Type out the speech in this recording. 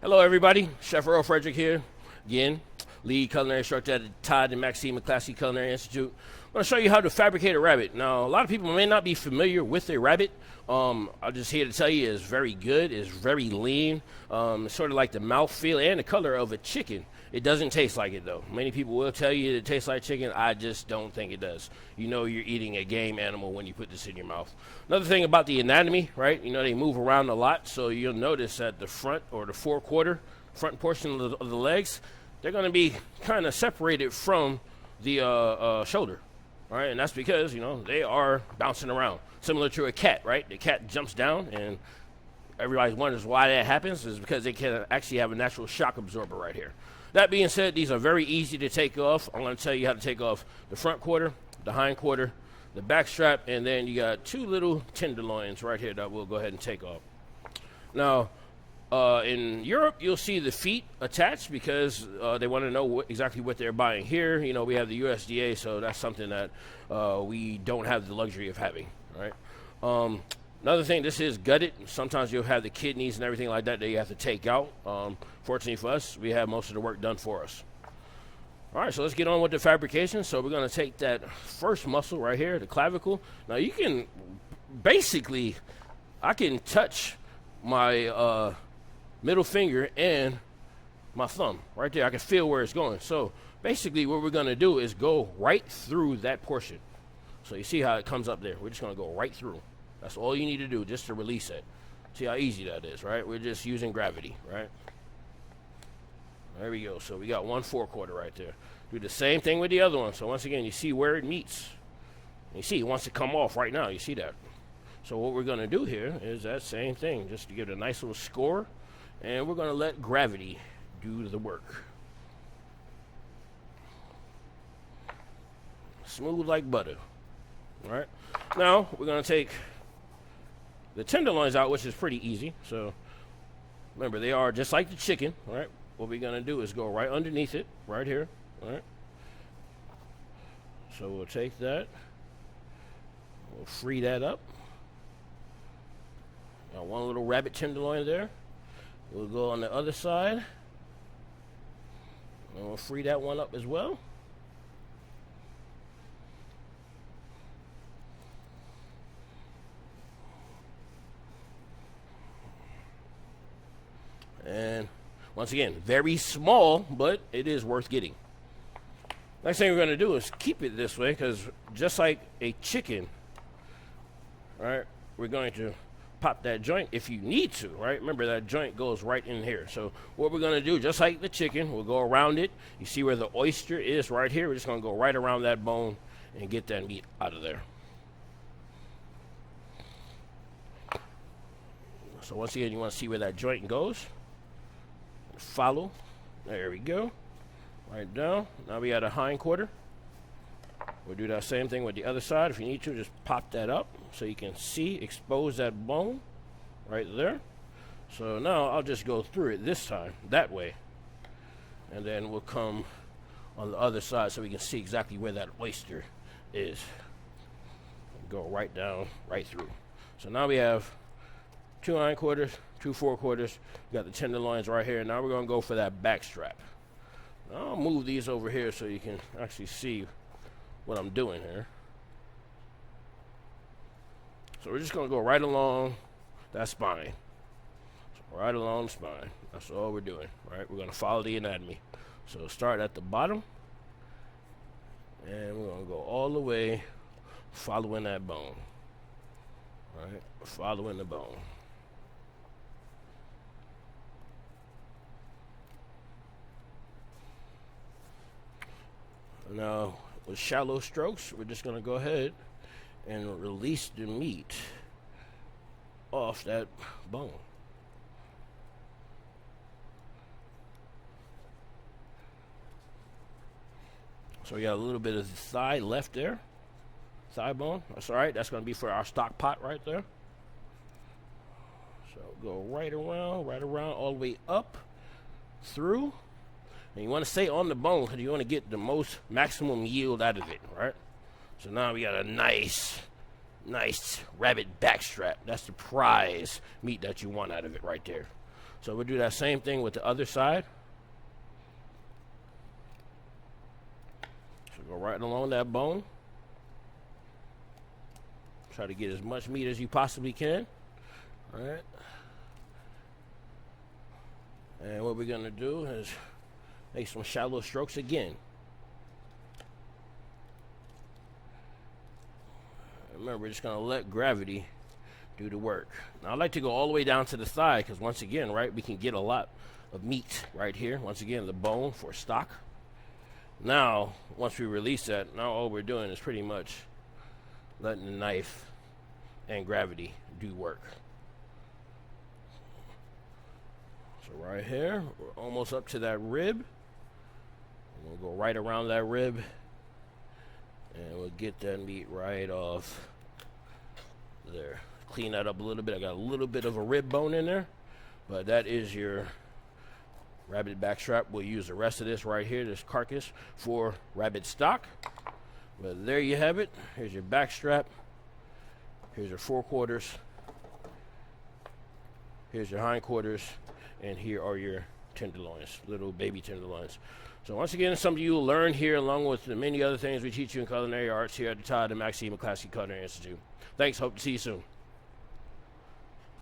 Hello, everybody. Chef Earl Frederick here, again, lead culinary instructor at the Todd and Maxine McClaskey Culinary Institute. I'm going to show you how to fabricate a rabbit. Now, a lot of people may not be familiar with a rabbit. I'm just here to tell you it's very good. It's very lean. It's sort of like the mouthfeel and the color of a chicken. It doesn't taste like it, though. Many people will tell you it tastes like chicken. I just don't think it does. You know you're eating a game animal when you put this in your mouth. Another thing about the anatomy, right? You know, they move around a lot, so you'll notice that the front or the forequarter, front portion of the legs, they're going to be kind of separated from the shoulder, right? And that's because, you know, they are bouncing around, similar to a cat, right? The cat jumps down, and everybody wonders why that happens. Is because they can actually have a natural shock absorber right here. That being said, these are very easy to take off. I'm going to tell you how to take off the front quarter, the hind quarter, the back strap, and then you got two little tenderloins right here that we'll go ahead and take off. Now, in Europe, you'll see the feet attached because they want to know exactly what they're buying. Here, you know, we have the USDA, so that's something that we don't have the luxury of having, right? Another thing, this is gutted. Sometimes you'll have the kidneys and everything like that you have to take out. Fortunately for us, we have most of the work done for us. All right, so let's get on with the fabrication. So we're going to take that first muscle right here, the clavicle. Now you can basically, I can touch my middle finger and my thumb right there. I can feel where it's going. So basically what we're going to do is go right through that portion. So you see how it comes up there. We're just going to go right through. That's all you need to do just to release it. See how easy that is, right? We're just using gravity, right? There we go. So we got one forequarter right there. Do the same thing with the other one. So once again, you see where it meets. You see it wants to come off right now. You see that? So what we're going to do here is that same thing, just to give it a nice little score. And we're going to let gravity do the work. Smooth like butter. All right? Now, we're going to take the tenderloins out, which is pretty easy. So remember, they are just like the chicken, all right? What we're going to do is go right underneath it, right here, all right? So we'll take that. We'll free that up. Got one little rabbit tenderloin there. We'll go on the other side. And we'll free that one up as well. And once again, very small, but it is worth getting. Next thing we're going to do is keep it this way, because just like a chicken, right, we're going to pop that joint if you need to, right? Remember, that joint goes right in here. So what we're going to do, just like the chicken, we'll go around it. You see where the oyster is right here? We're just going to go right around that bone and get that meat out of there. So once again, you want to see where that joint goes. Follow. There we go. Right down. Now we got a hind quarter. We'll do that same thing with the other side. If you need to, just pop that up so you can see, expose that bone right there. So now I'll just go through it this time, that way. And then we'll come on the other side so we can see exactly where that oyster is. Go right down, right through. So now we have two hind quarters, two forequarters. We got the tenderloins right here. Now we're going to go for that back strap. Now I'll move these over here so you can actually see what I'm doing here. So we're just going to go right along that spine. So right along the spine. That's all we're doing, right? We're going to follow the anatomy. So start at the bottom, and we're going to go all the way following that bone. Right? Following the bone. Now, with shallow strokes, we're just going to go ahead and release the meat off that bone. So we got a little bit of the thigh left there. Thigh bone. That's all right. That's going to be for our stock pot right there. So go right around, all the way up, through. And you want to stay on the bone because you want to get the most maximum yield out of it, right? So now we got a nice rabbit backstrap. That's the prize meat that you want out of it right there. So we'll do that same thing with the other side. So go right along that bone. Try to get as much meat as you possibly can. All right. And what we're going to do is make some shallow strokes again. Remember, we're just going to let gravity do the work. Now, I like to go all the way down to the thigh because, once again, right, we can get a lot of meat right here. Once again, the bone for stock. Now, once we release that, now all we're doing is pretty much letting the knife and gravity do work. So right here, we're almost up to that rib. We'll go right around that rib, and we'll get that meat right off there. Clean that up a little bit. I got a little bit of a rib bone in there, but that is your rabbit backstrap. We'll use the rest of this right here, this carcass, for rabbit stock. But there you have it. Here's your backstrap. Here's your forequarters. Here's your hindquarters. And here are your tenderloins, little baby tenderloins. So once again, something you will learn here along with the many other things we teach you in culinary arts here at the Todd and Maxime Classic Culinary Institute. Thanks. Hope to see you soon.